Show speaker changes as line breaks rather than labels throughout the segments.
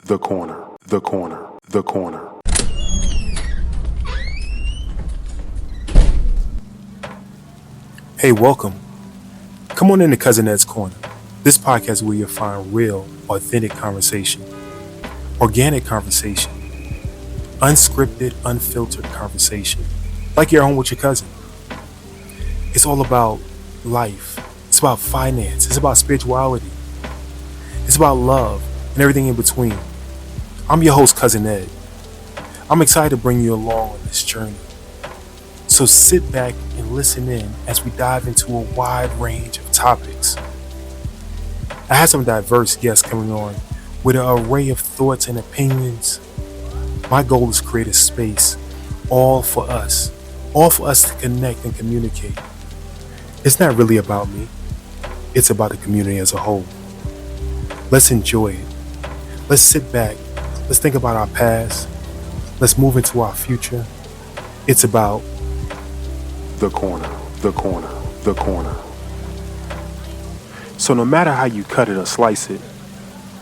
The corner, the corner, the corner. Hey, welcome. Come on into Cousin Ed's Corner. This podcast is where you'll find real, authentic conversation, organic conversation, unscripted, unfiltered conversation, like you're home with your cousin. It's all about life. It's about finance. It's about spirituality. It's about love and everything in between. I'm your host, Cousin Ed. I'm excited to bring you along on this journey. So sit back and listen in as we dive into a wide range of topics. I have some diverse guests coming on with an array of thoughts and opinions. My goal is to create a space all for us to connect and communicate. It's not really about me. It's about the community as a whole. Let's enjoy it. Let's sit back. Let's think about our past. Let's move into our future. It's about the corner, the corner, the corner. So no matter how you cut it or slice it,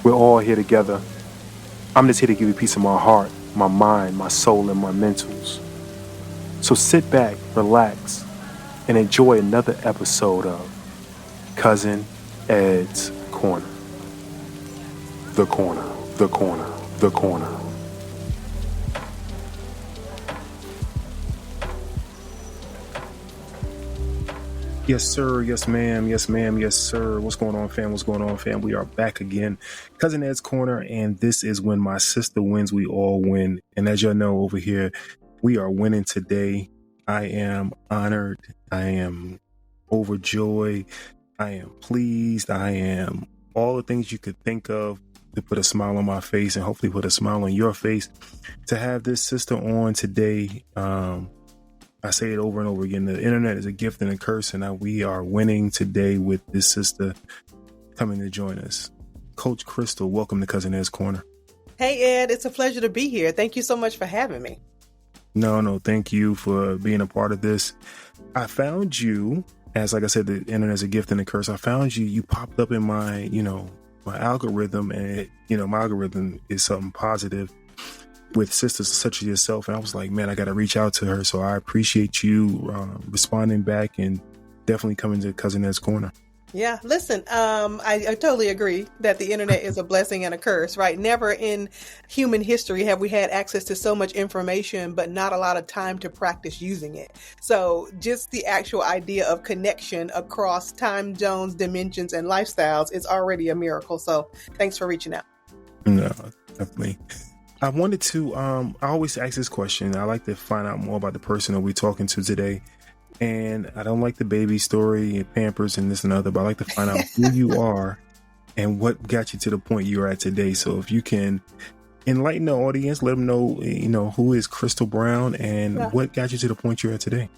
we're all here together. I'm just here to give you a piece of my heart, my mind, my soul, and my mentals. So sit back, relax, and enjoy another episode of Cousin Ed's Corner. The corner, the corner, the corner. Yes, sir. Yes, ma'am. Yes, ma'am. Yes, sir. What's going on, fam? What's going on, fam? We are back again. Cousin Ed's Corner, and this is when my sister wins, we all win. And as y'all know over here, we are winning today. I am honored. I am overjoyed. I am pleased. I am all the things you could think of to put a smile on my face and hopefully put a smile on your face to have this sister on today. I say it over and over again. The internet is a gift and a curse, and we are winning today with this sister coming to join us. Coach Christal, welcome to Cousin Ed's Corner.
Hey, Ed, it's a pleasure to be here. Thank you so much for having me.
No, thank you for being a part of this. I found you, as like I said, the internet is a gift and a curse. I found you. You popped up in my algorithm, and my algorithm is something positive with sisters such as yourself. And I was like, man, I got to reach out to her. So I appreciate you responding back and definitely coming to Cousin Ed's Corner.
Yeah, listen, I totally agree that the internet is a blessing and a curse, right? Never in human history have we had access to so much information, but not a lot of time to practice using it. So just the actual idea of connection across time zones, dimensions, and lifestyles is already a miracle. So thanks for reaching out.
No, definitely. I wanted to, I always ask this question. I like to find out more about the person that we're talking to today. And I don't like the baby story and Pampers and this and other, but I like to find out who you are and what got you to the point you're at today. So if you can enlighten the audience, let them know, who is Christal Brown and what got you to the point you're at today.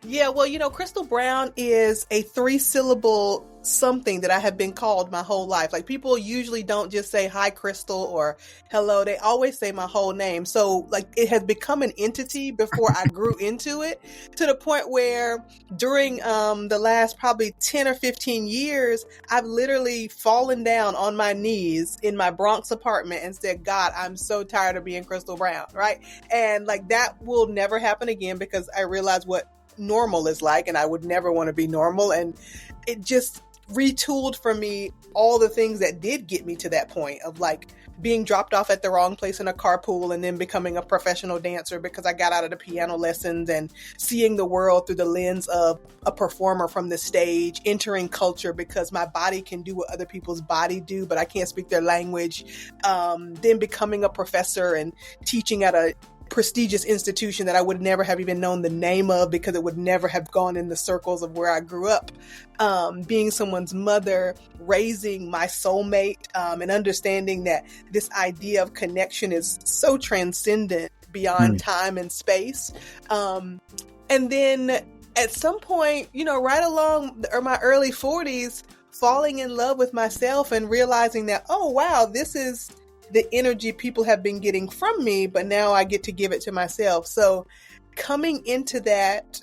Yeah, well, Christal Brown is a 3-syllable something that I have been called my whole life. Like, people usually don't just say hi, Christal, or hello. They always say my whole name. So like, it has become an entity before I grew into it, to the point where during the last probably 10 or 15 years, I've literally fallen down on my knees in my Bronx apartment and said, God, I'm so tired of being Christal Brown, right? And like, that will never happen again, because I realize what normal is like, and I would never want to be normal. And it just retooled for me all the things that did get me to that point of like being dropped off at the wrong place in a carpool, and then becoming a professional dancer because I got out of the piano lessons, and seeing the world through the lens of a performer from the stage, entering culture because my body can do what other people's body do, but I can't speak their language. Then becoming a professor and teaching at a prestigious institution that I would never have even known the name of, because it would never have gone in the circles of where I grew up. Being someone's mother, raising my soulmate, and understanding that this idea of connection is so transcendent beyond time and space. And then at some point, right along my early 40s, falling in love with myself and realizing that, oh, wow, this is the energy people have been getting from me, but now I get to give it to myself. So coming into that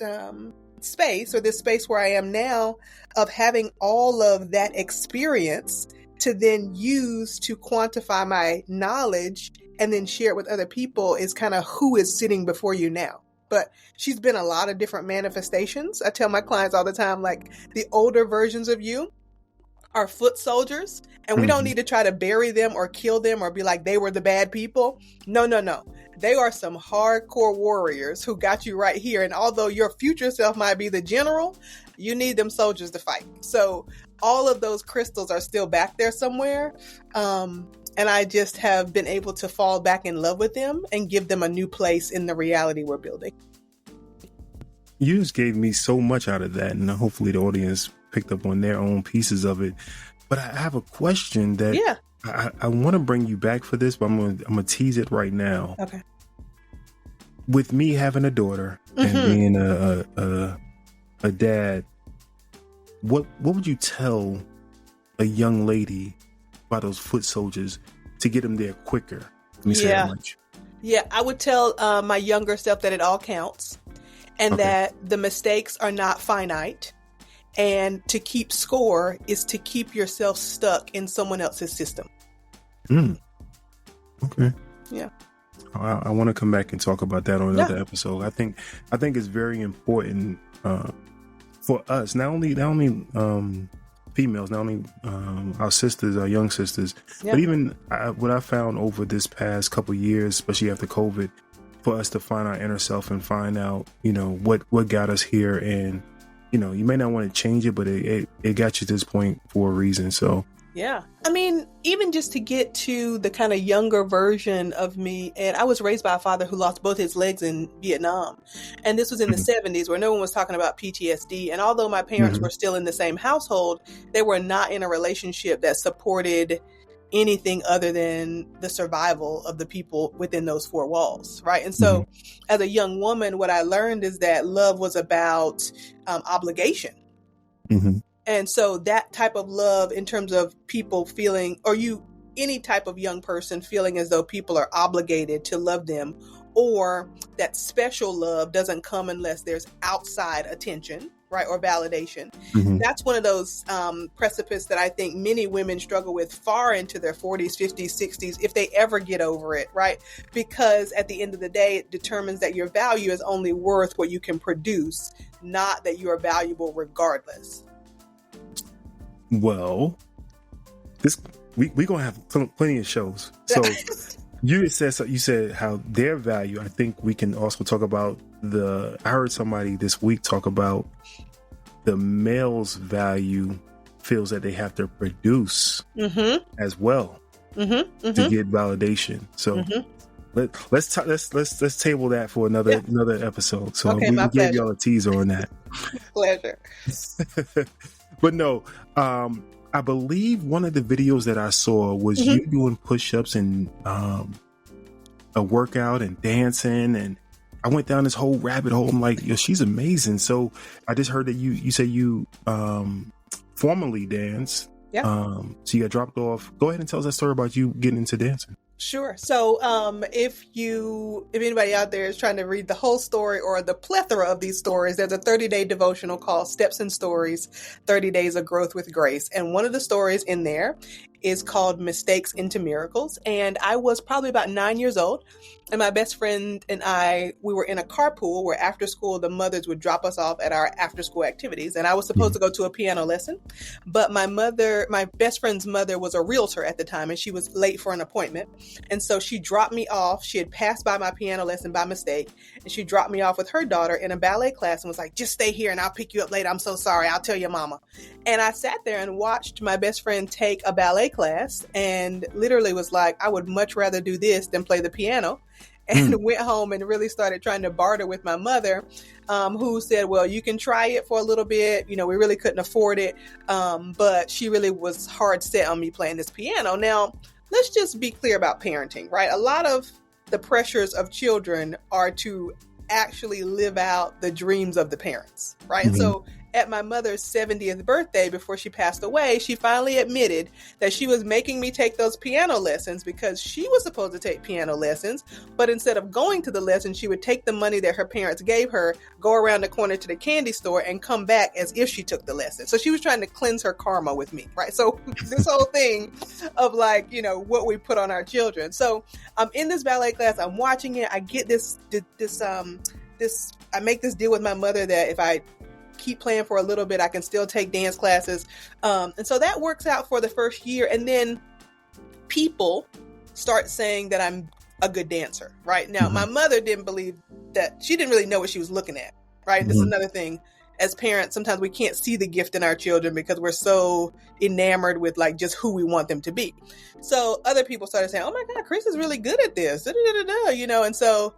space, or this space where I am now, of having all of that experience to then use to quantify my knowledge and then share it with other people is kind of who is sitting before you now. But she's been a lot of different manifestations. I tell my clients all the time, like, the older versions of you are foot soldiers, and we don't need to try to bury them or kill them or be like they were the bad people. No. They are some hardcore warriors who got you right here. And although your future self might be the general, you need them soldiers to fight. So all of those crystals are still back there somewhere. And I just have been able to fall back in love with them and give them a new place in the reality we're building.
You just gave me so much out of that, and hopefully the audience picked up on their own pieces of it. But I have a question that I want to bring you back for this, but I'm gonna tease it right now.
Okay.
With me having a daughter and being a dad, what would you tell a young lady about those foot soldiers to get them there quicker? Let me say that much.
Yeah, I would tell my younger self that it all counts, and that the mistakes are not finite. And to keep score is to keep yourself stuck in someone else's system.
Okay.
Yeah.
I want to come back and talk about that on another episode. I think it's very important for us, not only females, not only our sisters, our young sisters, but even what I found over this past couple years, especially after COVID, for us to find our inner self and find out, what got us here. And you may not want to change it, but it got you to this point for a reason. So
yeah, I mean, even just to get to the kind of younger version of me, and I was raised by a father who lost both his legs in Vietnam, and this was in the 70s where no one was talking about PTSD. And although my parents were still in the same household, they were not in a relationship that supported anything other than the survival of the people within those four walls, right? And so as a young woman, what I learned is that love was about obligation. And so that type of love, in terms of people feeling, or any type of young person feeling as though people are obligated to love them, or that special love doesn't come unless there's outside attention, right, or validation. That's one of those precipices that I think many women struggle with far into their 40s, 50s, 60s, if they ever get over it, right? Because at the end of the day, it determines that your value is only worth what you can produce, not that you are valuable regardless.
Well, we're gonna have plenty of shows. So you said how their value. I think we can also talk about I heard somebody this week talk about the male's value feels that they have to produce as well to get validation. So let's table that for another episode. So we gave y'all a teaser on that.
Pleasure.
But no, I believe one of the videos that I saw was you doing push-ups and a workout and dancing, and I went down this whole rabbit hole. I'm like, yo, she's amazing. So I just heard that you say you formerly danced. Yeah. So you got dropped off. Go ahead and tell us that story about you getting into dancing.
Sure. So if anybody out there is trying to read the whole story or the plethora of these stories, there's a 30-day devotional called Steps and Stories, 30 Days of Growth with Grace. And one of the stories in there is called Mistakes into Miracles. And I was probably about 9 years old. And my best friend and we were in a carpool where after school, the mothers would drop us off at our after school activities. And I was supposed to go to a piano lesson, but my best friend's mother was a realtor at the time, and she was late for an appointment. And so she dropped me off. She had passed by my piano lesson by mistake, and she dropped me off with her daughter in a ballet class and was like, just stay here and I'll pick you up later. I'm so sorry. I'll tell your mama. And I sat there and watched my best friend take a ballet class and literally was like, I would much rather do this than play the piano. And went home and really started trying to barter with my mother, who said, well, you can try it for a little bit. We really couldn't afford it. But she really was hard set on me playing this piano. Now, let's just be clear about parenting, right? A lot of the pressures of children are to actually live out the dreams of the parents, right? And so at my mother's 70th birthday before she passed away, she finally admitted that she was making me take those piano lessons because she was supposed to take piano lessons, but instead of going to the lesson, she would take the money that her parents gave her, go around the corner to the candy store, and come back as if she took the lesson. So she was trying to cleanse her karma with me, right? So this whole thing of like, what we put on our children. So I'm in this ballet class, I'm watching it, I get I make this deal with my mother that if I keep playing for a little bit, I can still take dance classes. And so that works out for the first year. And then people start saying that I'm a good dancer, right? Now, my mother didn't believe that. She didn't really know what she was looking at, right? This is another thing. As parents, sometimes we can't see the gift in our children because we're so enamored with like just who we want them to be. So other people started saying, oh my God, Chris is really good at this, and so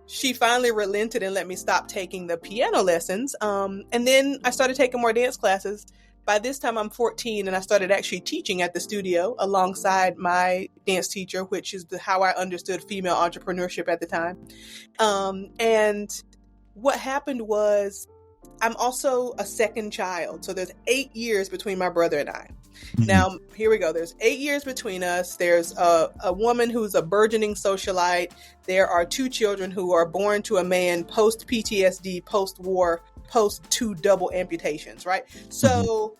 she finally relented and let me stop taking the piano lessons. And then I started taking more dance classes. By this time, I'm 14, and I started actually teaching at the studio alongside my dance teacher, which is how I understood female entrepreneurship at the time. And what happened was I'm also a second child. So there's 8 years between my brother and I. Now, here we go. There's 8 years between us. There's a woman who's a burgeoning socialite. There are 2 children who are born to a man post PTSD, post-war, post 2 double amputations, right? So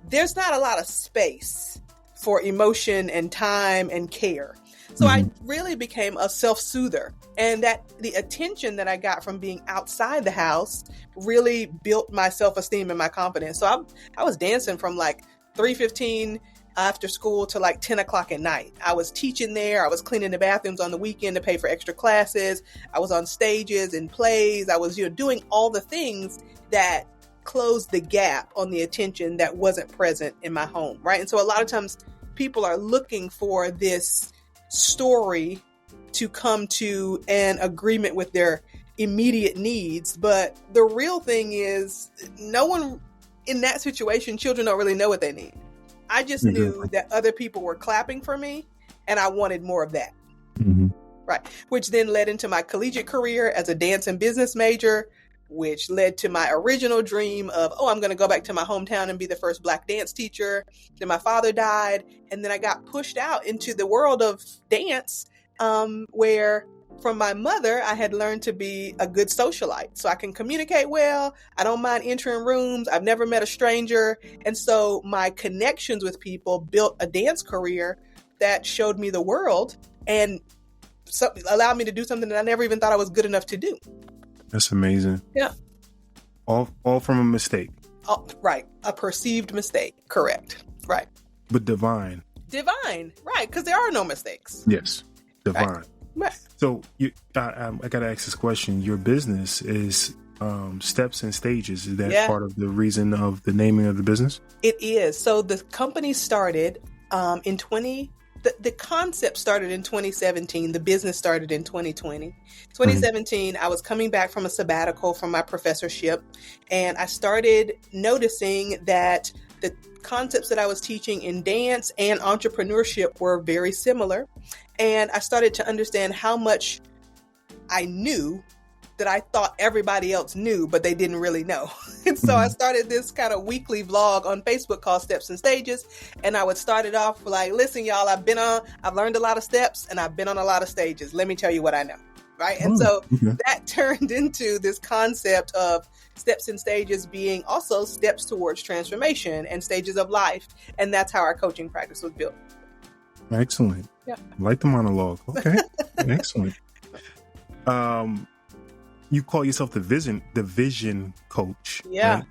there's not a lot of space for emotion and time and care. So I really became a self-soother, and that the attention that I got from being outside the house really built my self-esteem and my confidence. So I was dancing from like 3:15 after school to like 10 o'clock at night. I was teaching there. I was cleaning the bathrooms on the weekend to pay for extra classes. I was on stages and plays. I was, doing all the things that closed the gap on the attention that wasn't present in my home, right? And so a lot of times people are looking for this story to come to an agreement with their immediate needs. But the real thing is no one in that situation, children don't really know what they need. I just knew that other people were clapping for me and I wanted more of that. Right. Which then led into my collegiate career as a dance and business major, which led to my original dream of, I'm going to go back to my hometown and be the first Black dance teacher. Then my father died. And then I got pushed out into the world of dance, where from my mother, I had learned to be a good socialite. So I can communicate well. I don't mind entering rooms. I've never met a stranger. And so my connections with people built a dance career that showed me the world and allowed me to do something that I never even thought I was good enough to do.
That's amazing.
Yeah.
All from a mistake.
Oh, right. A perceived mistake. Correct. Right.
But divine.
Divine. Right. Because there are no mistakes.
Yes. Divine.
Right.
So I got to ask this question. Your business is Steps and Stages. Is that part of the reason of the naming of the business? It
is. So the company started the concept started in 2017. The business started in 2020. 2017, I was coming back from a sabbatical from my professorship, and I started noticing that the concepts that I was teaching in dance and entrepreneurship were very similar. And I started to understand how much I knew that I thought everybody else knew, but they didn't really know. And so I started this kind of weekly vlog on Facebook called Steps and Stages. And I would start it off like, listen, y'all, I've learned a lot of steps and I've been on a lot of stages. Let me tell you what I know. Right. And so that turned into this concept of steps and stages being also steps towards transformation and stages of life. And that's how our coaching practice was built.
Excellent.
Yeah.
I like the monologue. Okay. Excellent. You call yourself the vision coach.
Yeah. Right?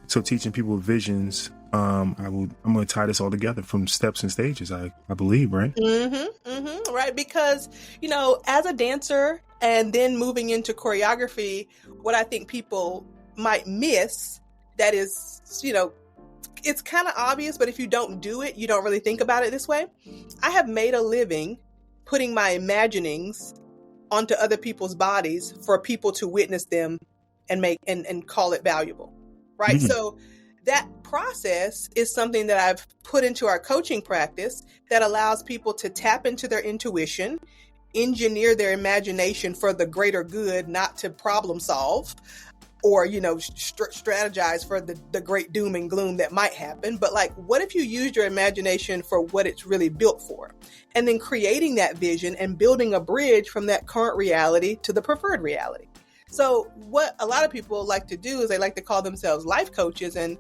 So teaching people visions. I'm going to tie this all together from Steps and Stages. I believe, right?
Right. Because, as a dancer and then moving into choreography, what I think people might miss that is, it's kind of obvious, but if you don't do it, you don't really think about it this way. I have made a living putting my imaginings onto other people's bodies for people to witness them and make and call it valuable. Right. So that process is something that I've put into our coaching practice that allows people to tap into their intuition, engineer their imagination for the greater good, not to problem solve, or, strategize for the great doom and gloom that might happen. But like, what if you used your imagination for what it's really built for? And then creating that vision and building a bridge from that current reality to the preferred reality. So what a lot of people like to do is they like to call themselves life coaches. And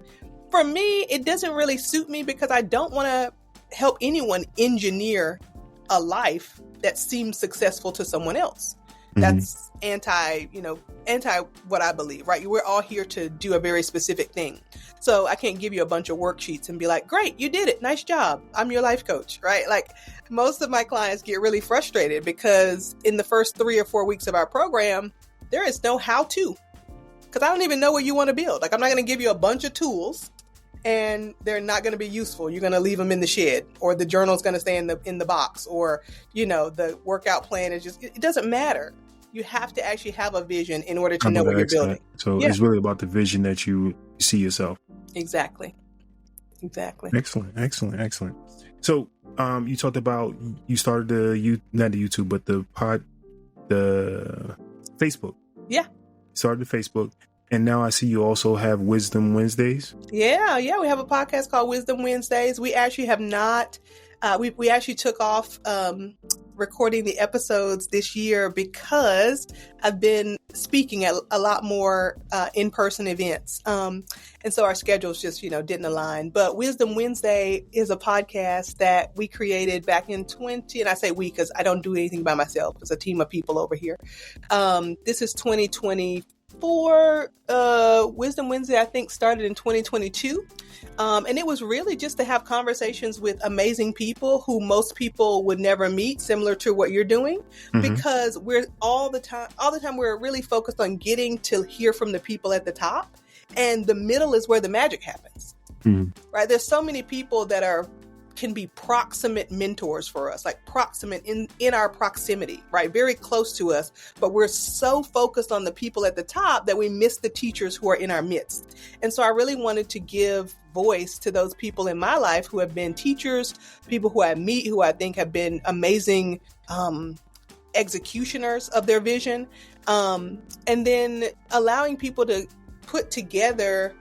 for me, it doesn't really suit me because I don't want to help anyone engineer a life that seems successful to someone else. That's anti what I believe, right? We're all here to do a very specific thing. So I can't give you a bunch of worksheets and be like, great, you did it. Nice job. I'm your life coach, right? Like most of my clients get really frustrated because in the first 3 or 4 weeks of our program, there is no how to, because I don't even know what you want to build. Like I'm not going to give you a bunch of tools and they're not going to be useful. You're going to leave them in the shed, or the journal's going to stay in the box, or, the workout plan is just, it doesn't matter. You have to actually have a vision in order to know what you're building.
So it's really about the vision that you see yourself. Exactly. Excellent. So you talked about, you started not the YouTube, but the Facebook.
Yeah.
Started the Facebook. And now I see you also have Wisdom Wednesdays.
Yeah. We have a podcast called Wisdom Wednesdays. We actually have not, we actually took off recording the episodes this year because I've been speaking at a lot more in-person events. And so our schedules just, didn't align. But Wisdom Wednesday is a podcast that we created back in and I say we because I don't do anything by myself. It's a team of people over here. This is 2024. Wisdom Wednesday, I think, started in 2022. And it was really just to have conversations with amazing people who most people would never meet, similar to what you're doing, because we're all the time, we're really focused on getting to hear from the people at the top, and the middle is where the magic happens, right? There's so many people that can be proximate mentors for us, like proximate in our proximity, right? Very close to us, but we're so focused on the people at the top that we miss the teachers who are in our midst. And so I really wanted to give voice to those people in my life who have been teachers, people who I meet, who I think have been amazing executioners of their vision. And then allowing people to put together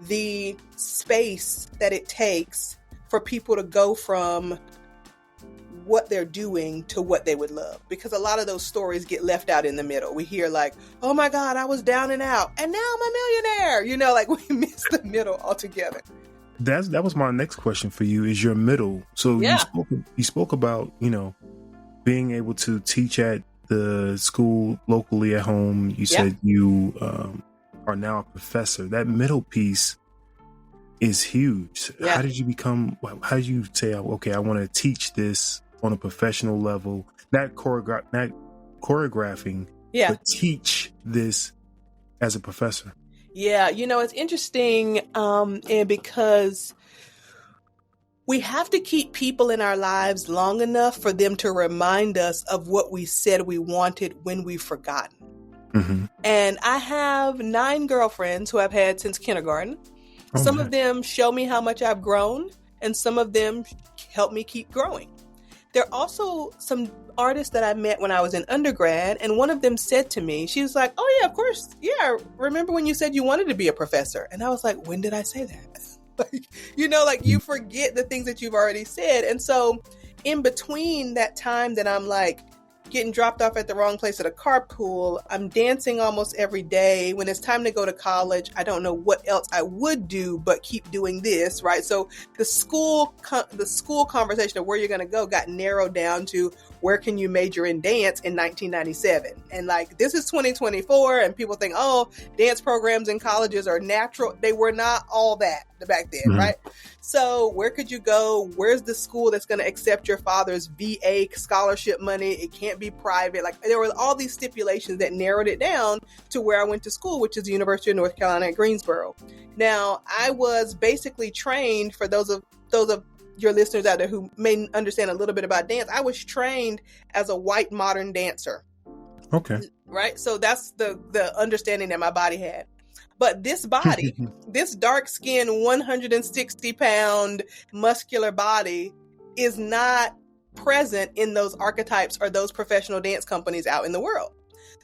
the space that it takes for people to go from what they're doing to what they would love. Because a lot of those stories get left out in the middle. We hear like, oh my God, I was down and out and now I'm a millionaire. Like we miss the middle altogether.
That was my next question for you, is your middle. So you spoke about, being able to teach at the school locally at home. You said you are now a professor. That middle piece is huge.
Yeah.
How did you say, okay, I want to teach this on a professional level, not choreographing, but teach this as a professor?
Yeah. It's interesting. And because we have to keep people in our lives long enough for them to remind us of what we said we wanted when we've forgotten. And I have 9 girlfriends who I've had since kindergarten. Some of them show me how much I've grown, and some of them help me keep growing. There are also some artists that I met when I was in undergrad, and one of them said to me, she was like, oh yeah, of course. Yeah, remember when you said you wanted to be a professor? And I was like, when did I say that? You forget the things that you've already said. And so in between that time that I'm like getting dropped off at the wrong place at a carpool, I'm dancing almost every day. When it's time to go to college, I don't know what else I would do but keep doing this, right? So the school conversation of where you're going to go got narrowed down to where can you major in dance in 1997. And like, this is 2024 and people think, oh, dance programs in colleges are natural. They were not all that back then, right? So where could you go? Where's the school that's going to accept your father's VA scholarship money? It can't be private. Like, there were all these stipulations that narrowed it down to where I went to school, which is the University of North Carolina at Greensboro. Now, I was basically trained, for those of your listeners out there who may understand a little bit about dance, I was trained as a white modern dancer.
Okay.
Right? So that's the understanding that my body had. But this body, this dark-skinned, 160-pound muscular body is not present in those archetypes or those professional dance companies out in the world.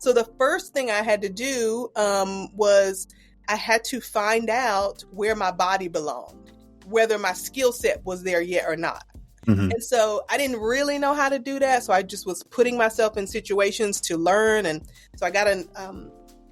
So the first thing I had to do was I had to find out where my body belonged, whether my skill set was there yet or not.
Mm-hmm.
And so I didn't really know how to do that. So I just was putting myself in situations to learn. And so I got an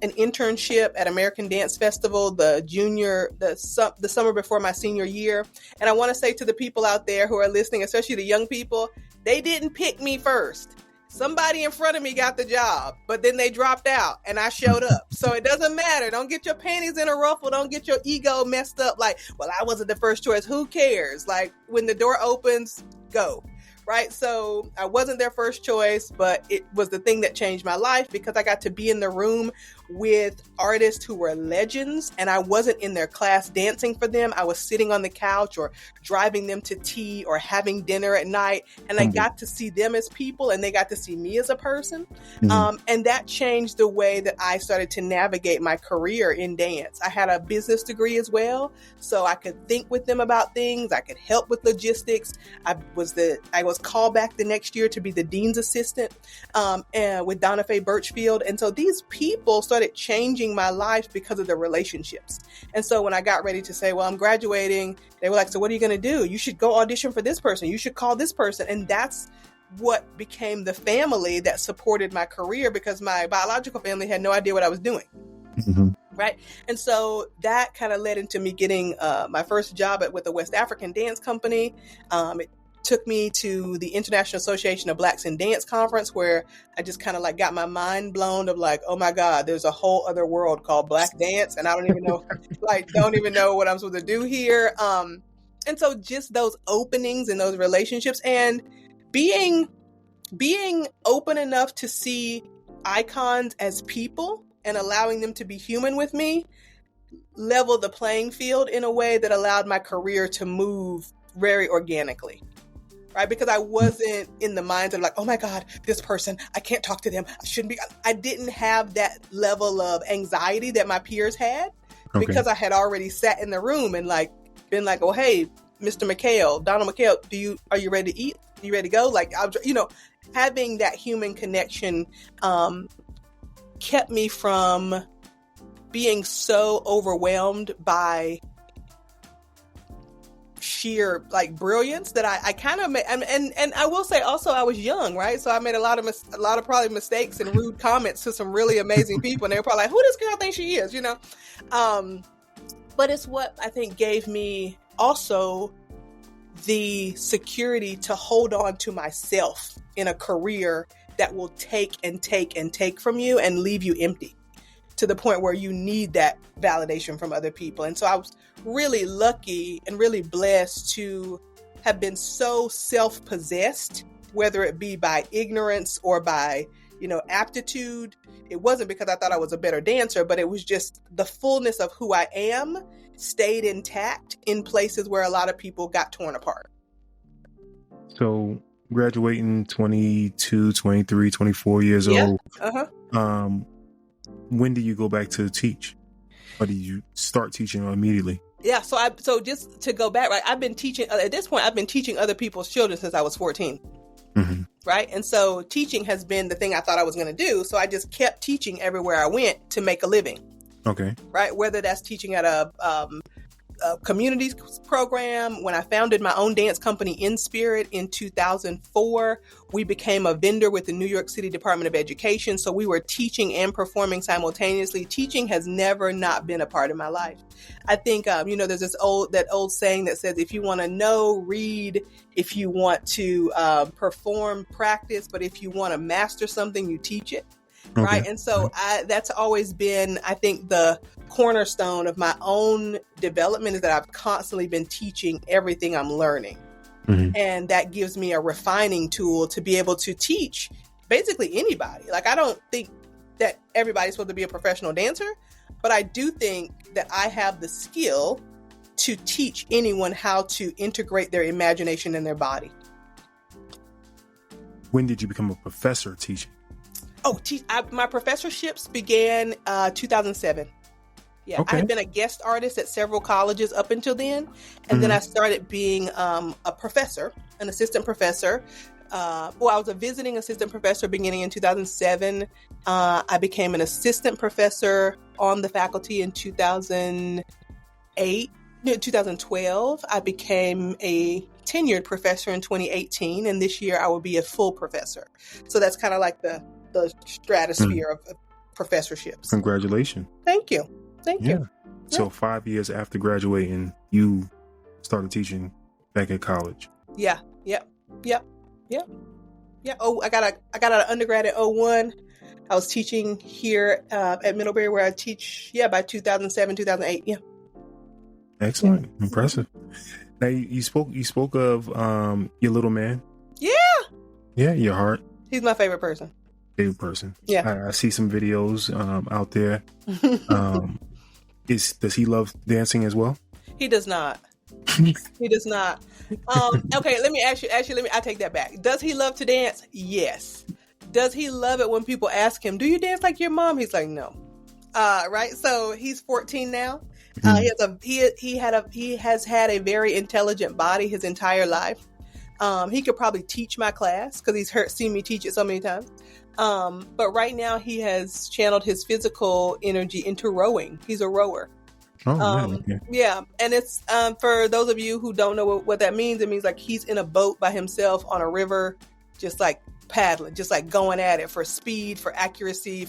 internship at American Dance Festival the summer before my senior year. And I want to say to the people out there who are listening, especially the young people, they didn't pick me first. Somebody in front of me got the job, but then they dropped out and I showed up. So it doesn't matter. Don't get your panties in a ruffle. Don't get your ego messed up. Like, well, I wasn't the first choice. Who cares? Like, when the door opens, go. Right. So I wasn't their first choice, but it was the thing that changed my life because I got to be in the room with artists who were legends, and I wasn't in their class dancing for them. I was sitting on the couch or driving them to tea or having dinner at night, and I got to see them as people and they got to see me as a person. And that changed the way that I started to navigate my career in dance. I had a business degree as well, so I could think with them about things. I could help with logistics. I was called back the next year to be the dean's assistant and with Donna Faye Birchfield. And so these people started changing my life because of the relationships. And so when I got ready to say, well, I'm graduating, they were like, so what are you going to do? You should go audition for this person. You should call this person. And that's what became the family that supported my career because my biological family had no idea what I was doing.
Mm-hmm.
Right. And so that kind of led into me getting my first job with a West African dance company. It took me to the International Association of Blacks in Dance conference where I just kind of like got my mind blown of like, oh my God, there's a whole other world called Black dance. And I don't even know, don't even know what I'm supposed to do here. And so just those openings and those relationships and being open enough to see icons as people and allowing them to be human with me leveled the playing field in a way that allowed my career to move very organically. Right? Because I wasn't in the mindset of like, oh my God, this person, I can't talk to them. I shouldn't be. I didn't have that level of anxiety that my peers had because I had already sat in the room and like been like, oh, hey, Mr. McHale, Donald McHale, are you ready to eat? Are you ready to go? Like, having that human connection kept me from being so overwhelmed by sheer like brilliance that I kind of made, and I will say also I was young, right? So I made a lot of probably mistakes and rude comments to some really amazing people, and they were probably like, "Who this girl thinks she is?" But it's what I think gave me also the security to hold on to myself in a career that will take and take and take from you and leave you empty to the point where you need that validation from other people. And so I was really lucky and really blessed to have been so self-possessed, whether it be by ignorance or by, aptitude. It wasn't because I thought I was a better dancer, but it was just the fullness of who I am stayed intact in places where a lot of people got torn apart.
So graduating 22, 23, 24 years old. When did you go back to teach? Or did you start teaching immediately?
Yeah, so just to go back, right? I've been teaching at this point. I've been teaching other people's children since I was 14. Mm-hmm. Right, and so teaching has been the thing I thought I was going to do. So I just kept teaching everywhere I went to make a living. Okay. Right, whether that's teaching at a community program. When I founded my own dance company, In Spirit, in 2004, we became a vendor with the New York City Department of Education. So we were teaching and performing simultaneously. Teaching has never not been a part of my life. I think, there's that old saying that says, if you want to know, read. If you want to perform, practice. But if you want to master something, you teach it. Okay. Right. And so that's always been, I think, the cornerstone of my own development is that I've constantly been teaching everything I'm learning. Mm-hmm. And that gives me a refining tool to be able to teach basically anybody. Like, I don't think that everybody's supposed to be a professional dancer, but I do think that I have the skill to teach anyone how to integrate their imagination in their body.
When did you become a professor teaching?
My professorships began 2007. Yeah, okay. I had been a guest artist at several colleges up until then. And then I started being a professor, an assistant professor I was a visiting assistant professor beginning in 2007. I became an assistant professor on the faculty in 2012. I became a tenured professor in 2018, and this year I will be a full professor. So that's kind of like the stratosphere of professorships.
Congratulations.
Thank you.
Yeah. So 5 years after graduating, you started teaching back at college.
Yeah. Yep. Oh, I got out of undergrad at 01. I was teaching here at Middlebury, where I teach, by 2007, 2008. Yeah.
Excellent. Yeah. Impressive. Now you spoke of your little man. Yeah. Yeah, your heart.
He's my favorite person.
Yeah. I see some videos out there. Does he love dancing as well?
He does not. He does not. Okay, let me ask you. Actually, I take that back. Does he love to dance? Yes. Does he love it when people ask him, "Do you dance like your mom?" He's like, "No." Right. So he's 14 now. He has had a very intelligent body his entire life. He could probably teach my class because he's seen me teach it so many times. But right now he has channeled his physical energy into rowing. He's a rower.
Okay.
Yeah. And it's, for those of you who don't know what that means, it means like he's in a boat by himself on a river, just like paddling, just like going at it for speed, for accuracy,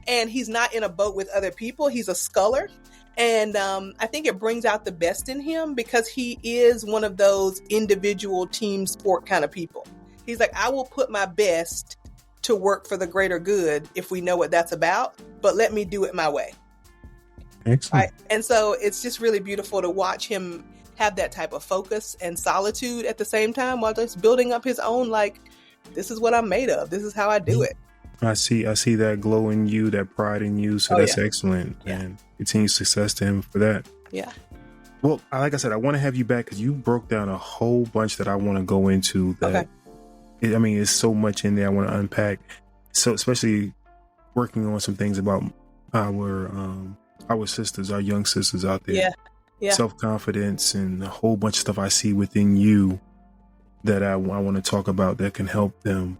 and he's not in a boat with other people. He's a sculler. And I think it brings out the best in him because he is one of those individual team sport kind of people. He's like, I will put my best to work for the greater good if we know what that's about, but let me do it my way.
Excellent.
Right? And so it's just really beautiful to watch him have that type of focus and solitude at the same time while just building up his own, like, this is what I'm made of. This is how I do it.
I see that glow in you, that pride in you. So that's excellent. Yeah. And continued success to him for that.
Yeah.
Well, like I said, I want to have you back because you broke down a whole bunch that I want to go into. There's so much in there I want to unpack. So especially working on some things about our sisters, our young sisters out there. Yeah. Self-confidence and a whole bunch of stuff I see within you that I want to talk about that can help them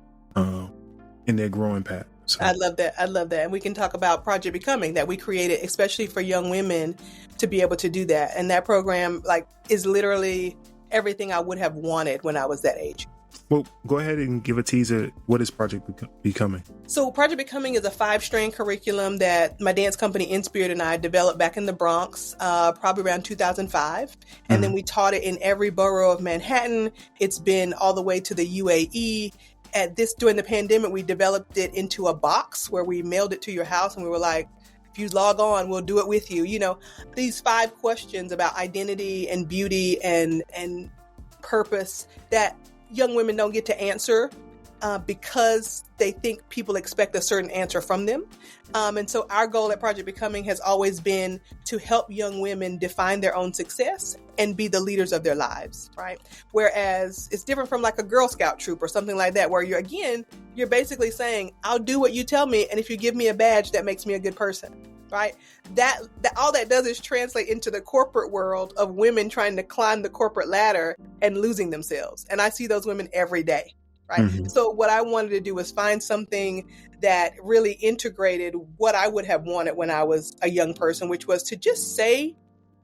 in their growing path. So.
I love that. And we can talk about Project Becoming that we created, especially for young women to be able to do that. And that program is literally everything I would have wanted when I was that age.
Well, go ahead and give a teaser. What is Project Becoming?
So Project Becoming is a 5-strand curriculum that my dance company InSpirit and I developed back in the Bronx, probably around 2005. And then we taught it in every borough of Manhattan. It's been all the way to the UAE. During the pandemic, we developed it into a box where we mailed it to your house, and we were like, if you log on, we'll do it with you. These 5 questions about identity and beauty and purpose that young women don't get to answer because they think people expect a certain answer from them. And so our goal at Project Becoming has always been to help young women define their own success and be the leaders of their lives, right? Whereas it's different from like a Girl Scout troop or something like that, where you're basically saying, I'll do what you tell me, and if you give me a badge, that makes me a good person, right? That all that does is translate into the corporate world of women trying to climb the corporate ladder and losing themselves. And I see those women every day. Right. Mm-hmm. So what I wanted to do was find something that really integrated what I would have wanted when I was a young person, which was to just say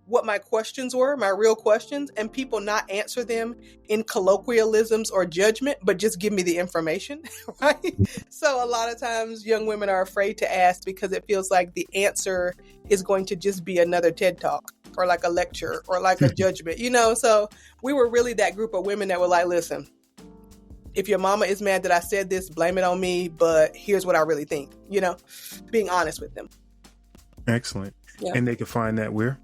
what my questions were, my real questions, and people not answer them in colloquialisms or judgment, but just give me the information. Right. So a lot of times young women are afraid to ask because it feels like the answer is going to just be another TED Talk or like a lecture or like a judgment, So we were really that group of women that were like, listen, if your mama is mad that I said this, blame it on me. But here's what I really think, being honest with them.
Excellent. Yeah. And they can find that where?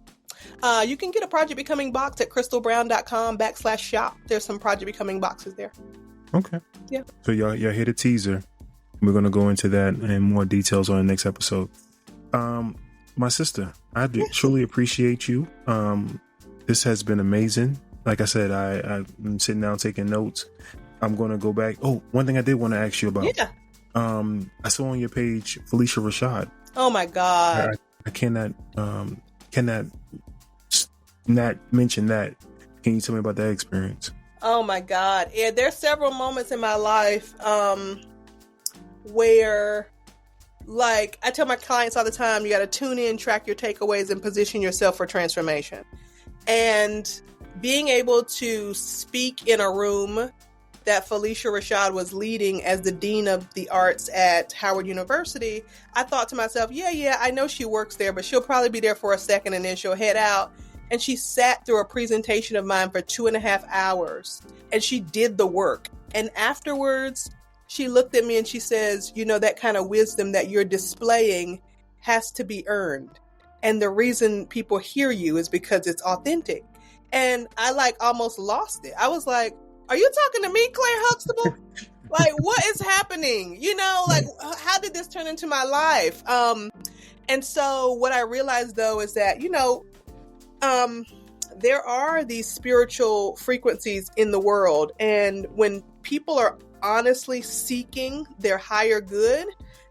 You can get a Project Becoming box at crystalbrown.com/shop. There's some Project Becoming boxes there.
Okay.
Yeah.
So y'all hit a teaser. We're going to go into that and more details on the next episode. My sister, I truly appreciate you. This has been amazing. Like I said, I'm sitting down taking notes. I'm going to go back. Oh, one thing I did want to ask you about.
Yeah.
I saw on your page, Felicia Rashad.
Oh my God.
I cannot not mention that. Can you tell me about that experience?
Oh my God. Yeah, there's several moments in my life where, like, I tell my clients all the time, you got to tune in, track your takeaways, and position yourself for transformation. And being able to speak in a room that Felicia Rashad was leading as the Dean of the Arts at Howard University, I thought to myself, yeah, I know she works there, but she'll probably be there for a second and then she'll head out. And she sat through a presentation of mine for 2.5 hours and she did the work. And afterwards, she looked at me and she says, that kind of wisdom that you're displaying has to be earned. And the reason people hear you is because it's authentic. And I almost lost it. I was like, are you talking to me, Claire Huxtable? Like, what is happening? How did this turn into my life? And so what I realized, though, is that, there are these spiritual frequencies in the world. And when people are honestly seeking their higher good,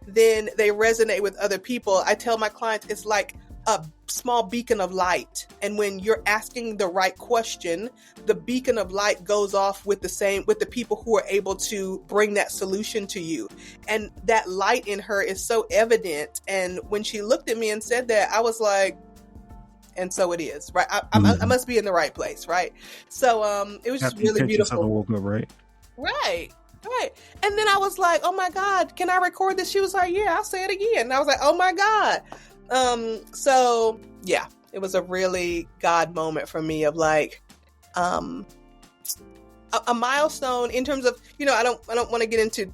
then they resonate with other people. I tell my clients it's like a small beacon of light. And when you're asking the right question, the beacon of light goes off with the people who are able to bring that solution to you. And that light in her is so evident. And when she looked at me and said that, I was like, and so it is, right? I must be in the right place, right? So it was just really beautiful.
Woke up, right?
Right. And then I was like, oh my God, can I record this? She was like, yeah, I'll say it again. And I was like, oh my God. So yeah, it was a really God moment for me of like, a milestone in terms of, I don't want to get into,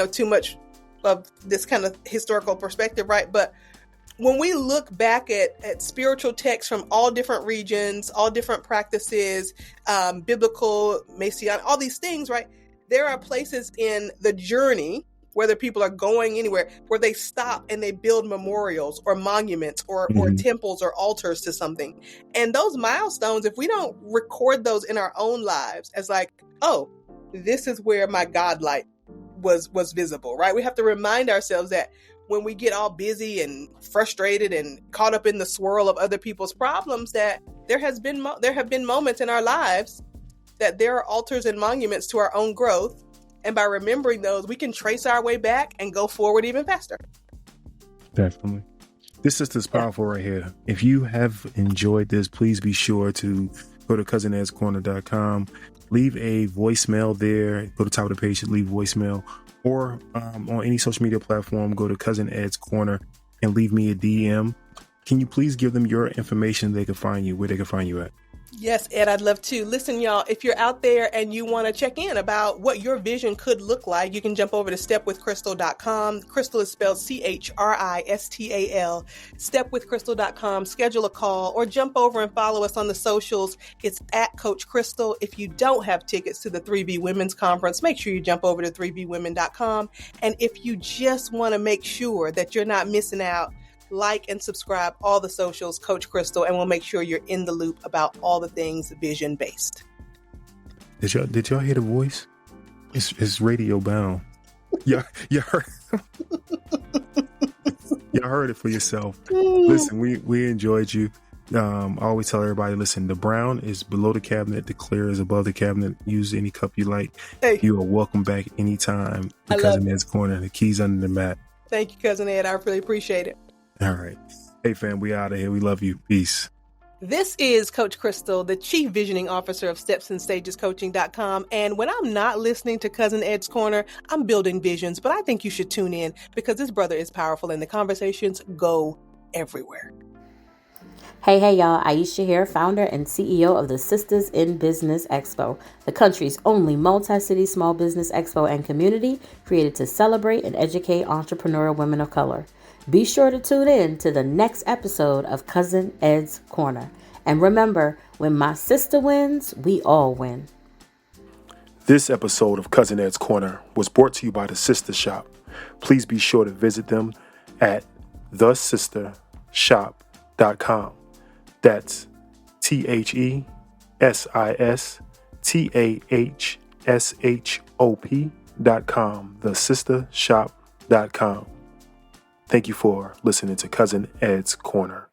too much of this kind of historical perspective, right? But when we look back at spiritual texts from all different regions, all different practices, biblical, Messianic, all these things, right? There are places in the journey, whether people are going anywhere, where they stop and they build memorials or monuments or temples or altars to something. And those milestones, if we don't record those in our own lives as like, oh, this is where my God light was visible, right? We have to remind ourselves that when we get all busy and frustrated and caught up in the swirl of other people's problems, that there have been moments in our lives that there are altars and monuments to our own growth. And by remembering those, we can trace our way back and go forward even faster.
Definitely. This is powerful right here. If you have enjoyed this, please be sure to go to cousinedscorner.com, leave a voicemail there, go to the top of the page, leave voicemail, or on any social media platform, go to Cousin Ed's Corner and leave me a DM. Can you please give them your information, they can find you, where they can find you at?
Yes, Ed, I'd love to. Listen, y'all, if you're out there and you want to check in about what your vision could look like, you can jump over to stepwithcrystal.com. Crystal is spelled Christal. Stepwithcrystal.com. Schedule a call or jump over and follow us on the socials. It's at Coach Christal. If you don't have tickets to the 3B Women's Conference, make sure you jump over to 3bwomen.com. And if you just want to make sure that you're not missing out, like and subscribe all the socials, Coach Christal, and we'll make sure you're in the loop about all the things vision based.
Did y'all hear the voice? It's radio bound. Yeah, heard. Y'all heard it for yourself. Listen, we enjoyed you. I always tell everybody, listen, the brown is below the cabinet, the clear is above the cabinet. Use any cup you like.
Hey.
You are welcome back anytime. The Cousin Ed's Corner, the keys under the mat.
Thank you, Cousin Ed. I really appreciate it.
All right. Hey, fam, we out of here. We love you. Peace.
This is Coach Christal, the Chief Visioning Officer of StepsandStagesCoaching.com. And when I'm not listening to Cousin Ed's Corner, I'm building visions. But I think you should tune in because this brother is powerful and the conversations go everywhere.
Hey, y'all. Aisha here, founder and CEO of the Sistahs in Business Expo, the country's only multi-city small business expo and community created to celebrate and educate entrepreneurial women of color. Be sure to tune in to the next episode of Cousin Ed's Corner. And remember, when my sister wins, we all win.
This episode of Cousin Ed's Corner was brought to you by the Sistah Shop. Please be sure to visit them at thesistahshop.com. That's thesistahshop.com. thesistahshop.com. Thank you for listening to Cousin Ed's Corner.